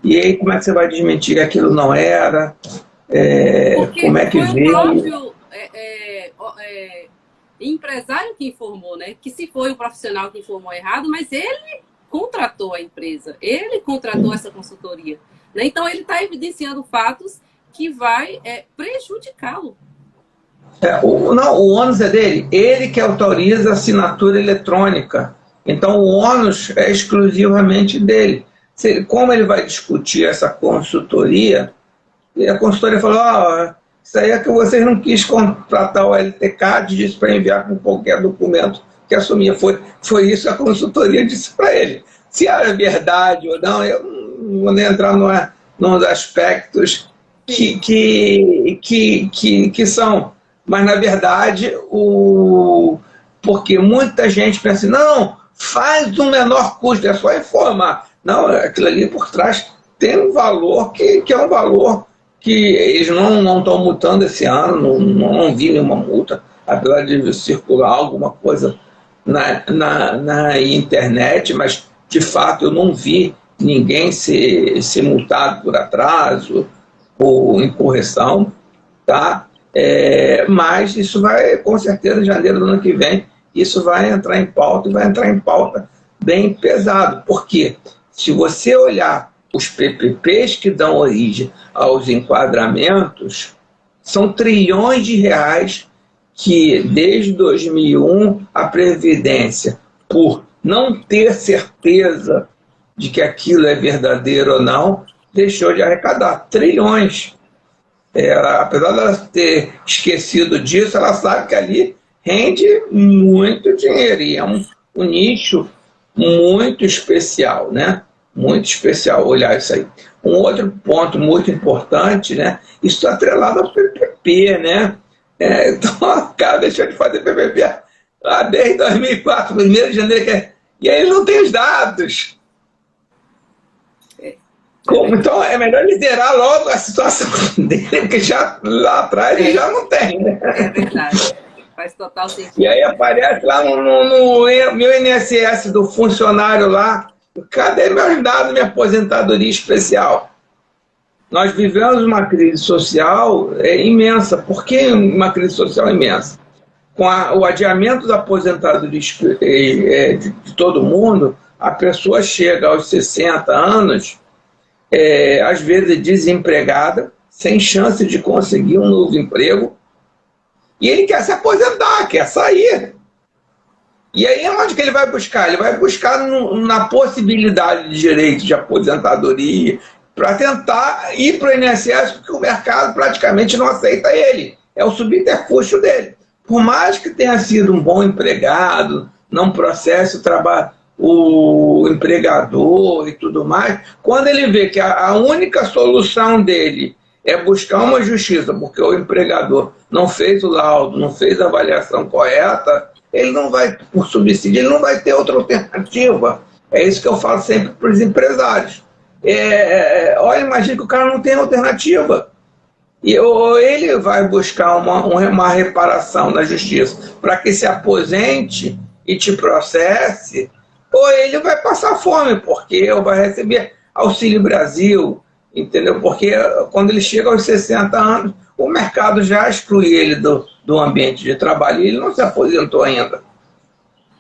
E aí como é que você vai desmentir que aquilo não era? Como é que veio? Foi o próprio empresário que informou, né? Que se foi o profissional que informou errado, mas ele contratou a empresa, ele contratou essa consultoria, né? Então ele está evidenciando fatos que vai prejudicá-lo. O ônus é dele, ele que autoriza a assinatura eletrônica. Então o ônus é exclusivamente dele. Como ele vai discutir essa consultoria? E a consultoria falou, isso aí é que vocês não quis contratar o LTCAD, disse para enviar com qualquer documento que assumia. Foi isso que a consultoria disse para ele. Se era verdade ou não, eu não vou nem entrar nos aspectos que são. Mas, na verdade, porque muita gente pensa, não, faz um menor custo, é só informar. Não, aquilo ali por trás tem um valor que é um valor que eles não estão multando esse ano, não vi nenhuma multa, apesar de circular alguma coisa na internet, mas, de fato, eu não vi ninguém ser multado por atraso ou incorreção, tá? Mas isso vai, com certeza, em janeiro do ano que vem, isso vai entrar em pauta, e vai entrar em pauta bem pesado. Por quê? Se você olhar os PPPs que dão origem aos enquadramentos, são trilhões de reais que, desde 2001, a Previdência, por não ter certeza de que aquilo é verdadeiro ou não, deixou de arrecadar trilhões. Apesar dela ter esquecido disso, ela sabe que ali rende muito dinheiro, e é um nicho muito especial, né? Muito especial olhar isso aí. Um outro ponto muito importante, né? Isso está atrelado ao PPP, né? Então, o cara deixou de fazer PPP desde 2004, 1º de janeiro, e aí ele não tem os dados. Então é melhor liderar logo a situação dele, porque já lá atrás ele já não tem, né? É verdade. Faz total sentido. E aí aparece lá no meu INSS do funcionário lá, cadê meus dados, minha aposentadoria especial? Nós vivemos uma crise social imensa. Por que uma crise social imensa? Com o adiamento da aposentadoria de todo mundo, a pessoa chega aos 60 anos, às vezes desempregada, sem chance de conseguir um novo emprego, e ele quer se aposentar, quer sair. E aí onde que ele vai buscar? Ele vai buscar na possibilidade de direito de aposentadoria, para tentar ir para o INSS, porque o mercado praticamente não aceita ele. É o subterfúgio dele. Por mais que tenha sido um bom empregado, não processe o empregador e tudo mais, quando ele vê que a única solução dele é buscar uma justiça, porque o empregador não fez o laudo, não fez a avaliação correta, ele não vai, por subsídio, ele não vai ter outra alternativa. É isso que eu falo sempre para os empresários. Olha, imagina que o cara não tem alternativa. Ou ele vai buscar uma reparação na justiça para que se aposente e te processe, ou ele vai passar fome, porque vai receber Auxílio Brasil, entendeu? Porque quando ele chega aos 60 anos, o mercado já exclui ele do ambiente de trabalho e ele não se aposentou ainda.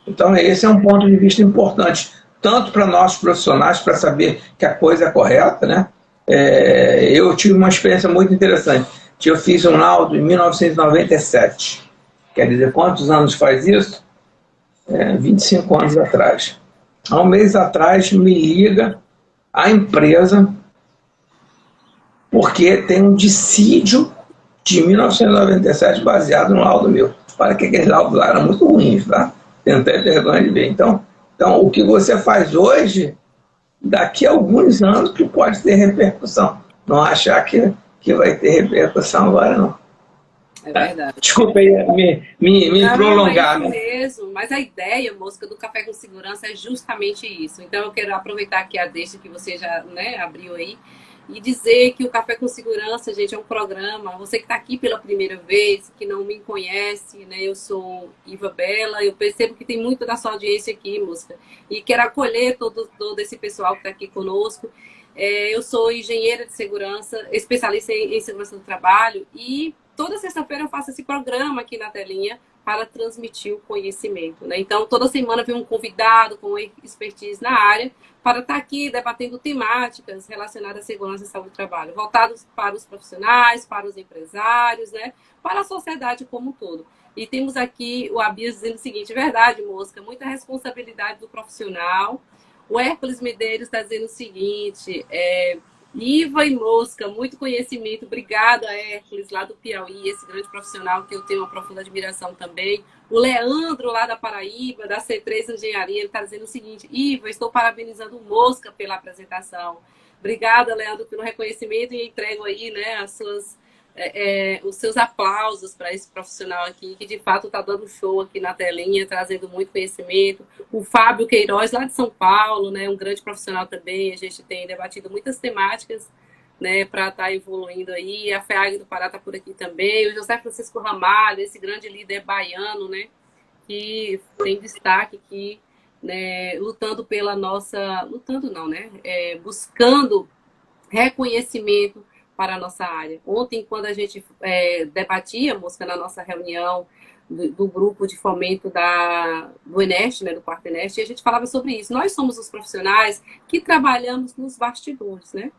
Então, esse é um ponto de vista importante, tanto para nós profissionais, para saber que a coisa é correta, né? Eu tive uma experiência muito interessante. Eu fiz um laudo em 1997. Quer dizer, quantos anos faz isso? 25 anos atrás. Há um mês atrás, me liga a empresa porque tem um dissídio de 1997 baseado no laudo meu. Para que aqueles laudos lá eram muito ruins, tá? Tentei vergonha de ver. Então, o que você faz hoje, daqui a alguns anos, que pode ter repercussão. Não achar que vai ter repercussão agora, não. É verdade. Desculpa aí me prolongar. Não, é isso mesmo, mas a ideia, Mosca, do Café com Segurança é justamente isso. Então eu quero aproveitar aqui a deixa que você já, né, abriu aí e dizer que o Café com Segurança, gente, é um programa. Você que está aqui pela primeira vez, que não me conhece, né? Eu sou Iva Bela, eu percebo que tem muito da sua audiência aqui, Mosca, e quero acolher todo esse pessoal que está aqui conosco. Eu sou engenheira de segurança, especialista em segurança do trabalho, e toda sexta-feira eu faço esse programa aqui na telinha para transmitir o conhecimento, né? Então, toda semana vem um convidado com expertise na área para estar aqui debatendo temáticas relacionadas à segurança e saúde do trabalho, voltados para os profissionais, para os empresários, né? Para a sociedade como um todo. E temos aqui o Abias dizendo o seguinte: verdade, Mosca, muita responsabilidade do profissional. O Hércules Medeiros está dizendo o seguinte: Iva e Mosca, muito conhecimento. Obrigada, Hércules, lá do Piauí, esse grande profissional que eu tenho uma profunda admiração também. O Leandro, lá da Paraíba, da C3 Engenharia, ele está dizendo o seguinte: Iva, estou parabenizando o Mosca pela apresentação. Obrigada, Leandro, pelo reconhecimento, e entrego aí, né, os seus aplausos para esse profissional aqui, que de fato está dando show aqui na telinha, trazendo muito conhecimento. O Fábio Queiroz, lá de São Paulo, né, um grande profissional também. A gente tem debatido muitas temáticas, né, para estar evoluindo aí. A FEAG do Pará está por aqui também. O José Francisco Ramalho, esse grande líder baiano, né, que tem destaque aqui, né, lutando pela nossa... Lutando não, né? Buscando reconhecimento para a nossa área. Ontem, quando a gente debatia, Mosca, na nossa reunião do grupo de fomento do Eneste, né, do quarto Eneste, a gente falava sobre isso. Nós somos os profissionais que trabalhamos nos bastidores, né?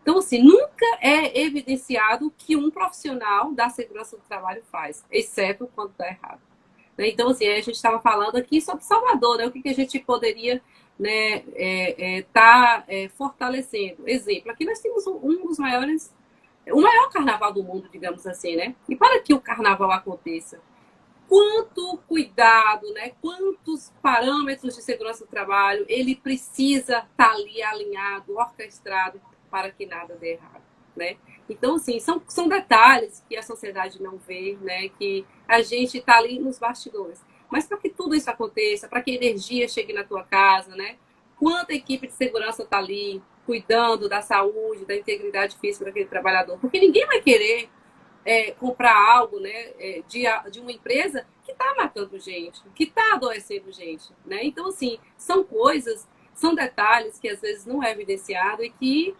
Então, assim, nunca é evidenciado o que um profissional da segurança do trabalho faz, exceto quando está errado. Né? Então, assim, a gente estava falando aqui sobre Salvador, né? O que a gente poderia, né, fortalecendo. Exemplo, aqui nós temos o maior carnaval do mundo, digamos assim, né? E para que o carnaval aconteça, quanto cuidado, né? Quantos parâmetros de segurança do trabalho ele precisa estar ali alinhado, orquestrado, para que nada dê errado, né? Então, assim, são detalhes que a sociedade não vê, né? Que a gente está ali nos bastidores. Mas para que tudo isso aconteça, para que a energia chegue na tua casa, né? Quanta equipe de segurança está ali cuidando da saúde, da integridade física daquele trabalhador? Porque ninguém vai querer comprar algo, né, de uma empresa que está matando gente, que está adoecendo gente, né? Então, assim, são detalhes que às vezes não é evidenciado e que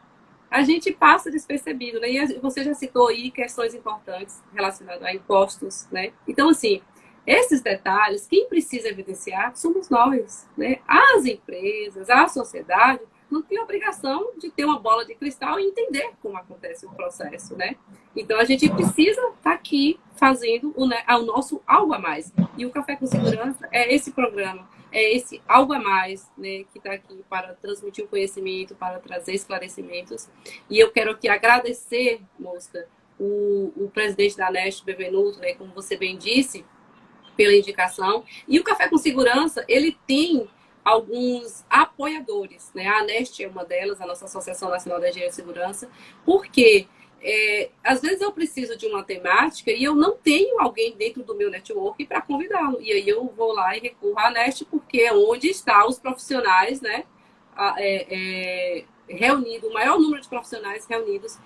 a gente passa despercebido, né? E você já citou aí questões importantes relacionadas a impostos, né? Então, assim, esses detalhes, quem precisa evidenciar somos nós, né? As empresas, a sociedade, não tem obrigação de ter uma bola de cristal e entender como acontece o processo, né? Então, a gente precisa estar aqui fazendo o nosso algo a mais. E o Café com Segurança é esse programa, é esse algo a mais, né, que está aqui para transmitir o conhecimento, para trazer esclarecimentos. E eu quero aqui agradecer, Mosca, o presidente da ANEST, Bevenuto, né, como você bem disse, pela indicação. E o Café com Segurança, ele tem alguns apoiadores, né? A ANEST é uma delas, a nossa Associação Nacional da Engenharia e Segurança, porque às vezes eu preciso de uma temática e eu não tenho alguém dentro do meu network para convidá-lo. E aí eu vou lá e recorro à ANEST, porque é onde estão os profissionais, né? Reunido, o maior número de profissionais reunidos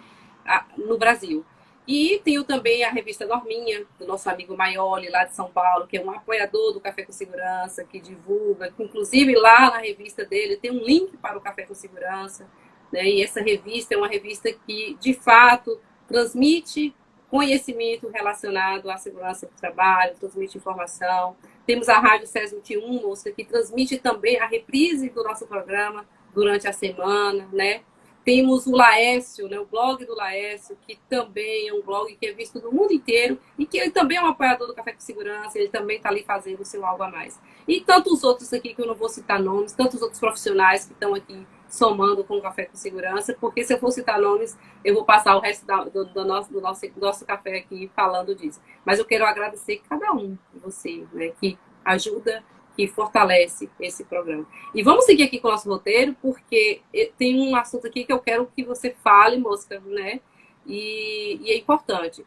no Brasil. E tenho também a revista Norminha, do nosso amigo Maioli, lá de São Paulo, que é um apoiador do Café com Segurança, que divulga, que inclusive lá na revista dele tem um link para o Café com Segurança, né? E essa revista é uma revista que, de fato, transmite conhecimento relacionado à segurança do trabalho, transmite informação. Temos a Rádio SES 21, Mosca, que transmite também a reprise do nosso programa durante a semana, né? Temos o Laércio, né, o blog do Laércio, que também é um blog que é visto no mundo inteiro e que ele também é um apoiador do Café com Segurança, ele também está ali fazendo o seu algo a mais. E tantos outros aqui que eu não vou citar nomes, tantos outros profissionais que estão aqui somando com o Café com Segurança, porque se eu for citar nomes, eu vou passar o resto do nosso café aqui falando disso. Mas eu quero agradecer cada um de vocês, né, que ajuda, que fortalece esse programa. E vamos seguir aqui com o nosso roteiro, porque tem um assunto aqui que eu quero que você fale, Mosca, né? E é importante.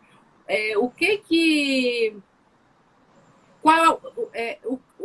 O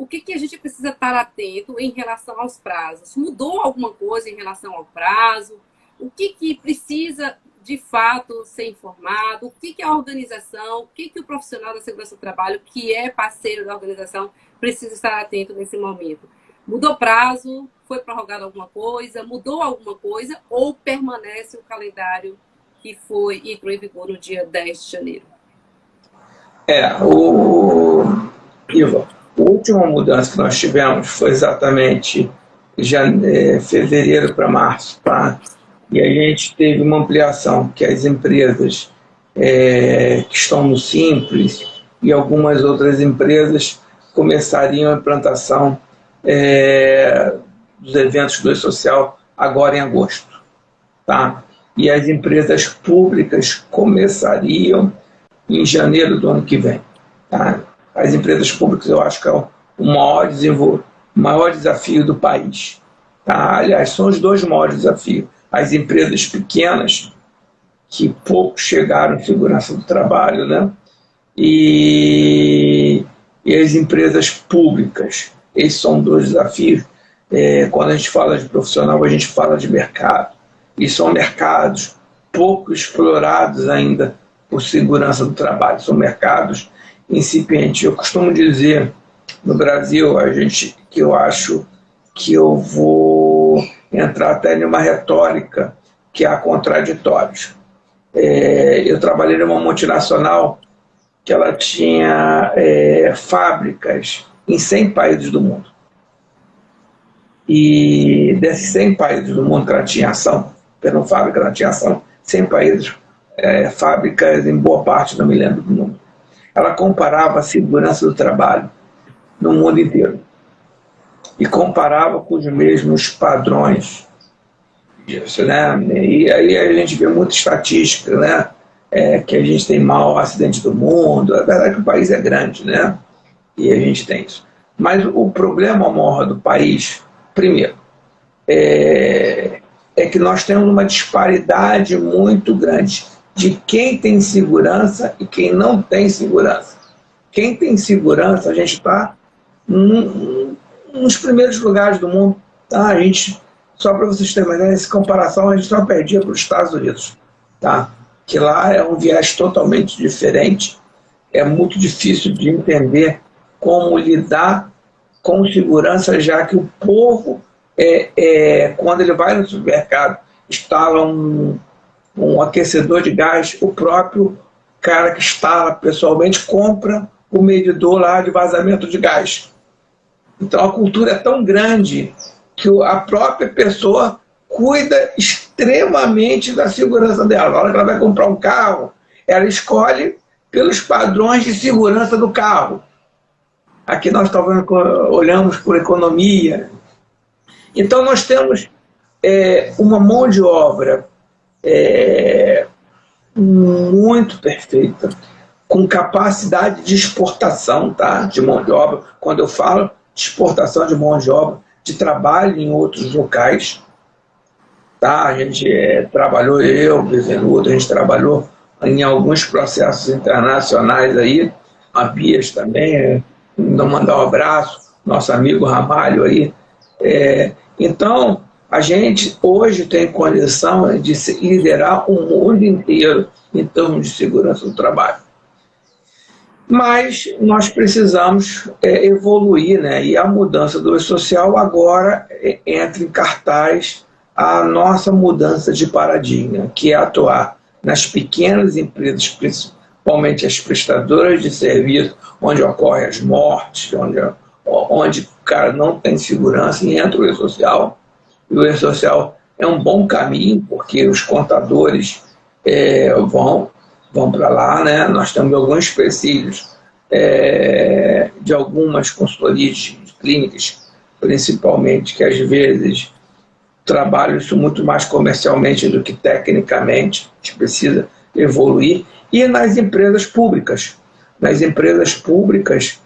que a gente precisa estar atento em relação aos prazos? Mudou alguma coisa em relação ao prazo? O que precisa, de fato, ser informado? O que a organização, o que o profissional da segurança do trabalho, que é parceiro da organização, precisa estar atento nesse momento? Mudou prazo? Foi prorrogado alguma coisa? Mudou alguma coisa? Ou permanece o calendário que entrou em vigor no dia 10 de janeiro? Iva, a última mudança que nós tivemos foi exatamente fevereiro para março, tá? E a gente teve uma ampliação, que as empresas que estão no Simples e algumas outras empresas começariam a implantação dos eventos do E-Social agora em agosto, tá? E as empresas públicas começariam em janeiro do ano que vem, tá? As empresas públicas eu acho que é o maior desafio do país, tá? Aliás, são os dois maiores desafios. As empresas pequenas, que pouco chegaram em segurança do trabalho, né? E as empresas públicas. Esses são dois desafios. Quando a gente fala de profissional, a gente fala de mercado. E são mercados pouco explorados ainda por segurança do trabalho. São mercados incipientes. Eu costumo dizer, no Brasil, que eu acho que eu vou entrar até numa retórica que há contraditórios. Eu trabalhei numa multinacional que ela tinha fábricas em 100 países do mundo. E desses 100 países do mundo que ela tinha ação, pela fábrica ela tinha ação, 100 países, fábricas em boa parte, não me lembro do número. Ela comparava a segurança do trabalho no mundo inteiro. E comparava com os mesmos padrões disso, né? E aí a gente vê muita estatística, né? Que a gente tem maior acidente do mundo. A verdade é que o país é grande, né? E a gente tem isso. Mas o problema maior do país, primeiro, é que nós temos uma disparidade muito grande de quem tem segurança e quem não tem segurança. Quem tem segurança, a gente está nos primeiros lugares do mundo. Tá? A gente, só para vocês terem uma ideia, nessa comparação, a gente não perdia para os Estados Unidos. Tá? Que lá é um viés totalmente diferente. É muito difícil de entender como lidar com segurança, já que o povo, quando ele vai no supermercado instala um aquecedor de gás, o próprio cara que instala pessoalmente compra o medidor lá de vazamento de gás. Então a cultura é tão grande que a própria pessoa cuida extremamente da segurança dela. Na hora que ela vai comprar um carro, ela escolhe pelos padrões de segurança do carro. Aqui nós olhamos por economia. Então nós temos uma mão de obra muito perfeita, com capacidade de exportação, tá? De mão de obra. Quando eu falo de exportação de mão de obra, de trabalho em outros locais, tá? A gente trabalhou, eu, Bevenuto, a gente trabalhou em alguns processos internacionais aí, a Bias também, mandar um abraço, nosso amigo Ramalho aí. Então, a gente hoje tem condição de liderar o mundo inteiro em termos de segurança do trabalho. Mas nós precisamos evoluir, né? E a mudança do E-Social agora entra em cartaz a nossa mudança de paradigma, que é atuar nas pequenas empresas, principalmente as prestadoras de serviço, onde ocorrem as mortes, onde o cara não tem segurança, e entra o E-Social. E o E-Social é um bom caminho, porque os contadores vão para lá, né? Nós temos alguns específicos de algumas consultorias clínicas, principalmente, que às vezes trabalham isso muito mais comercialmente do que tecnicamente. A gente precisa evoluir. E nas empresas públicas. Nas empresas públicas,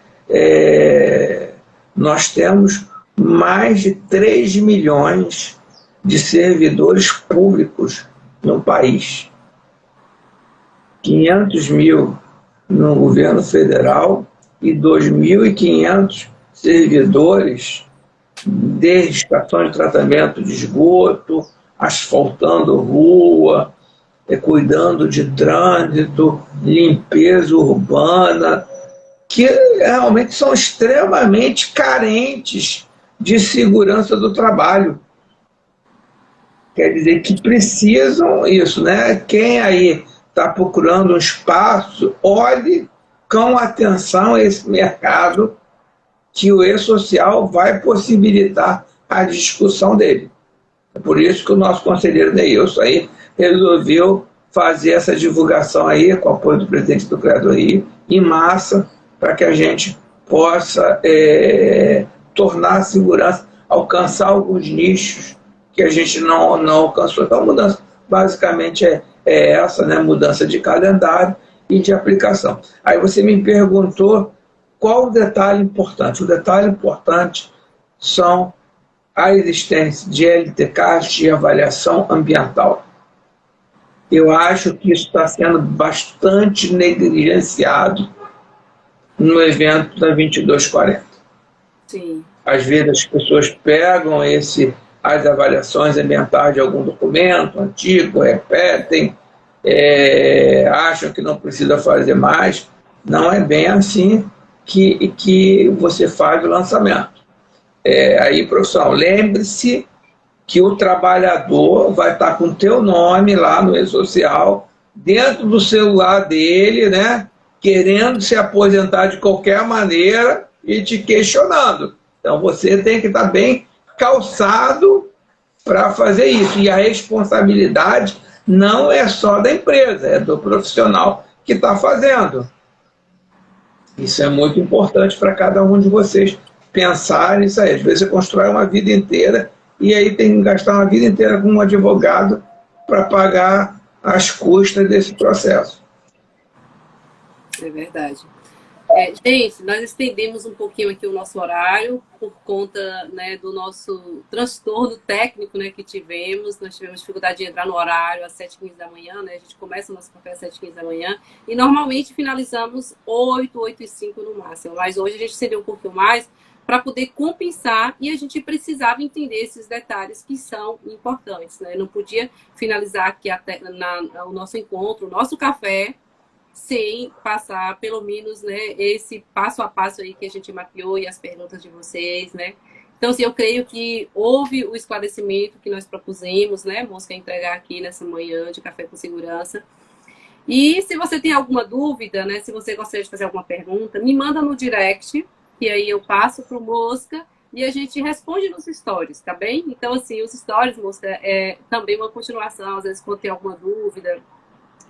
nós temos mais de 3 milhões de servidores públicos no país. 500 mil no governo federal e 2.500 servidores de estações de tratamento de esgoto, asfaltando rua, cuidando de trânsito, limpeza urbana, que realmente são extremamente carentes de segurança do trabalho. Quer dizer que precisam isso, né? Quem aí está procurando um espaço, olhe com atenção esse mercado, que o E-Social vai possibilitar a discussão dele. É por isso que o nosso conselheiro Neilson aí resolveu fazer essa divulgação aí, com o apoio do presidente do Criador Rio, em massa, para que a gente possa tornar a segurança, alcançar alguns nichos que a gente não alcançou. Então a mudança basicamente é essa, né? Mudança de calendário e de aplicação. Aí você me perguntou qual o detalhe importante. O detalhe importante são a existência de LTCs de avaliação ambiental. Eu acho que isso está sendo bastante negligenciado no evento da 2240. Sim. Às vezes as pessoas pegam as avaliações ambientais de algum documento antigo, repetem, acham que não precisa fazer mais. Não é bem assim que você faz o lançamento. Aí, profissional, lembre-se que o trabalhador vai estar com o teu nome lá no E-Social, dentro do celular dele, né, querendo se aposentar de qualquer maneira e te questionando. Então você tem que estar bem calçado para fazer isso. E a responsabilidade não é só da empresa, é do profissional que está fazendo. Isso é muito importante para cada um de vocês pensar nisso aí. Às vezes você constrói uma vida inteira e aí tem que gastar uma vida inteira com um advogado para pagar as custas desse processo. É verdade. Gente, nós estendemos um pouquinho aqui o nosso horário por conta, né, do nosso transtorno técnico, né, que tivemos. Nós tivemos dificuldade de entrar no horário às 7h15 da manhã, né? A gente começa o nosso café às 7h15 da manhã e normalmente finalizamos 8h05 no máximo. Mas hoje a gente estendeu um pouquinho mais para poder compensar, e a gente precisava entender esses detalhes que são importantes, né? Não podia finalizar aqui o nosso encontro, o nosso café, sem passar pelo menos, né, esse passo a passo aí que a gente mapeou e as perguntas de vocês, né? Então, assim, eu creio que houve o esclarecimento que nós propusemos, né, Mosca, entregar aqui nessa manhã de Café com Segurança. E se você tem alguma dúvida, né, se você gostaria de fazer alguma pergunta, me manda no direct, que aí eu passo para o Mosca e a gente responde nos stories, tá bem? Então, assim, os stories, Mosca, é também uma continuação, às vezes quando tem alguma dúvida,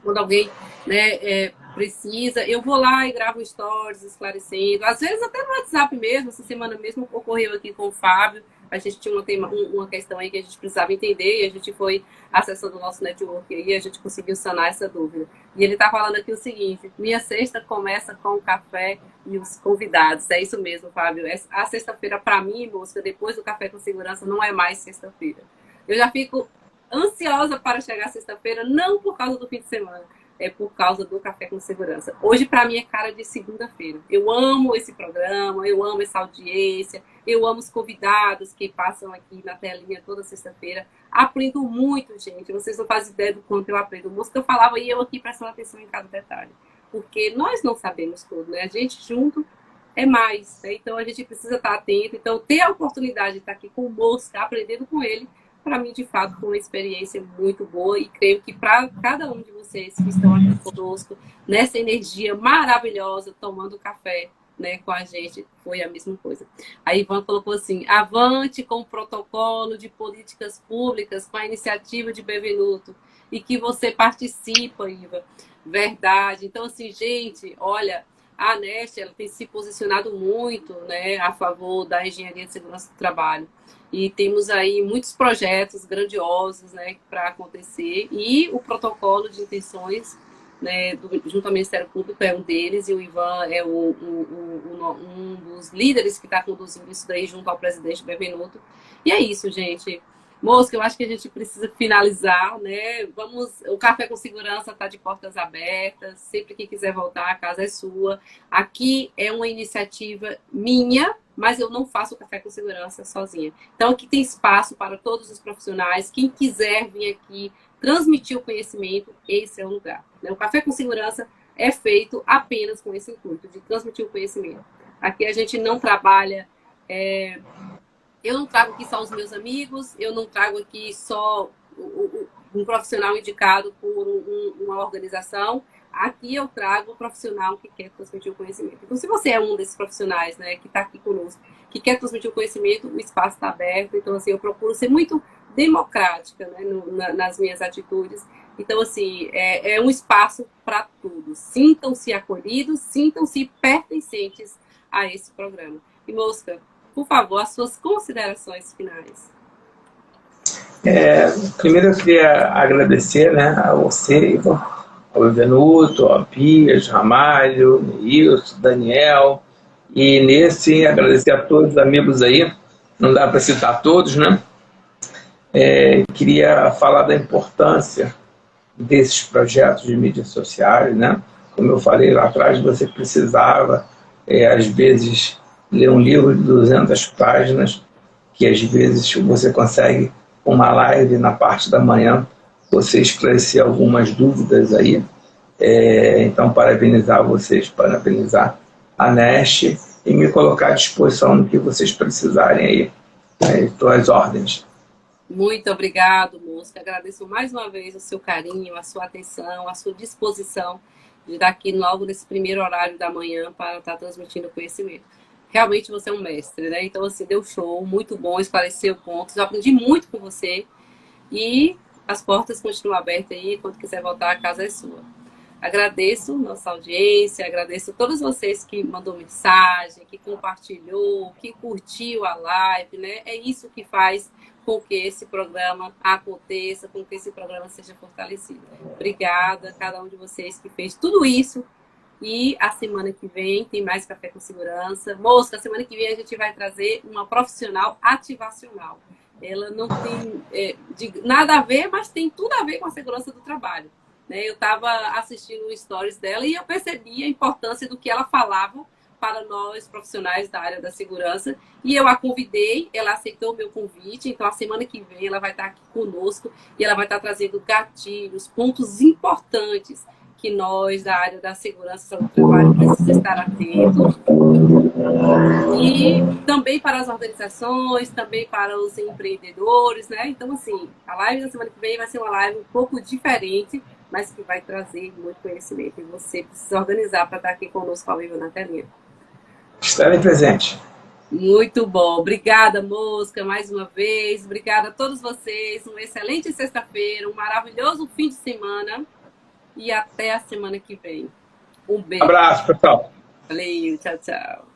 quando alguém, né, precisa, eu vou lá e gravo stories esclarecendo, às vezes até no WhatsApp mesmo. Essa semana mesmo ocorreu aqui com o Fábio, a gente tinha uma questão aí que a gente precisava entender, e a gente foi acessando o nosso network e a gente conseguiu sanar essa dúvida. E ele está falando aqui o seguinte: minha sexta começa com o café e os convidados. É isso mesmo, Fábio. A sexta-feira, para mim, Mosca, depois do Café com Segurança, não é mais sexta-feira. Eu já fico ansiosa para chegar sexta-feira, não por causa do fim de semana, é por causa do Café com Segurança. Hoje, para mim, é cara de segunda-feira. Eu amo esse programa, eu amo essa audiência, eu amo os convidados que passam aqui na telinha toda sexta-feira. Aprendo muito, gente. Vocês não fazem ideia do quanto eu aprendo. Música eu falava e eu aqui prestando atenção em cada detalhe. Porque nós não sabemos tudo, né? A gente junto é mais, né? Então a gente precisa estar atento. Então, ter a oportunidade de estar aqui com o Mosca, aprendendo com ele, para mim, de fato, foi uma experiência muito boa, e creio que para cada um de vocês que estão aqui conosco, nessa energia maravilhosa, tomando café, né, com a gente, foi a mesma coisa. A Ivan colocou assim: avante com o protocolo de políticas públicas, com a iniciativa de Bevenuto, e que você participa, Iva. Verdade. Então, assim, gente, olha, a ANEST, ela tem se posicionado muito, né, a favor da engenharia de segurança do trabalho. E temos aí muitos projetos grandiosos, né, para acontecer. E o protocolo de intenções, né, junto ao Ministério Público é um deles, e o Ivan é um dos líderes que está conduzindo isso daí junto ao presidente Bevenuto. E é isso, gente. Mosca, eu acho que a gente precisa finalizar, né? O Café com Segurança está de portas abertas. Sempre que quiser voltar, a casa é sua. Aqui é uma iniciativa minha, mas eu não faço o Café com Segurança sozinha. Então, aqui tem espaço para todos os profissionais. Quem quiser vir aqui transmitir o conhecimento, esse é o lugar. O Café com Segurança é feito apenas com esse intuito, de transmitir o conhecimento. Aqui a gente não trabalha... Eu não trago aqui só os meus amigos, eu não trago aqui só um profissional indicado por uma organização. Aqui eu trago o profissional que quer transmitir o conhecimento. Então, se você é um desses profissionais, né, que está aqui conosco, que quer transmitir o conhecimento, o espaço está aberto. Então, assim, eu procuro ser muito democrática, né, nas minhas atitudes. Então, assim, é um espaço para todos. Sintam-se acolhidos, sintam-se pertencentes a esse programa. E, Mosca, por favor, as suas considerações finais. Primeiro eu queria agradecer, né, a você, Ivan, ao Bevenuto, ao Pias, Ramalho, Nilson, Daniel, e nesse agradecer a todos os amigos aí, não dá para citar todos, né? Queria falar da importância desses projetos de mídias sociais, né? Como eu falei lá atrás, você precisava, às vezes, ler um livro de 200 páginas, que às vezes você consegue, uma live na parte da manhã, você esclarecer algumas dúvidas aí. Então, parabenizar vocês, parabenizar a ANEST e me colocar à disposição no que vocês precisarem aí. Estou às ordens. Muito obrigado, Mosca. Agradeço mais uma vez o seu carinho, a sua atenção, a sua disposição de estar aqui logo nesse primeiro horário da manhã para estar transmitindo conhecimento. Realmente você é um mestre, né? Então, assim, deu show, muito bom, esclareceu pontos. Eu aprendi muito com você e as portas continuam abertas aí. Quando quiser voltar, a casa é sua. Agradeço nossa audiência, agradeço a todos vocês que mandou mensagem, que compartilhou, que curtiu a live, né? É isso que faz com que esse programa aconteça, com que esse programa seja fortalecido. Obrigada a cada um de vocês que fez tudo isso. E a semana que vem tem mais Café com Segurança. Mosca, a semana que vem a gente vai trazer uma profissional ativacional. Ela não tem nada a ver, mas tem tudo a ver com a segurança do trabalho. Né? Eu estava assistindo o stories dela e eu percebi a importância do que ela falava para nós profissionais da área da segurança. E eu a convidei, ela aceitou o meu convite. Então, a semana que vem ela vai estar aqui conosco e ela vai estar trazendo gatilhos, pontos importantes que nós, da área da segurança do trabalho, precisamos estar atentos E também para as organizações, também para os empreendedores, né? Então, assim, a live da semana que vem vai ser uma live um pouco diferente, mas que vai trazer muito conhecimento. E você precisa organizar para estar aqui conosco ao vivo na telinha. Estarei presente. Muito bom. Obrigada, Mosca, mais uma vez. Obrigada a todos vocês. Uma excelente sexta-feira, um maravilhoso fim de semana. E até a semana que vem. Um beijo. Abraço, pessoal. Valeu, tchau, tchau.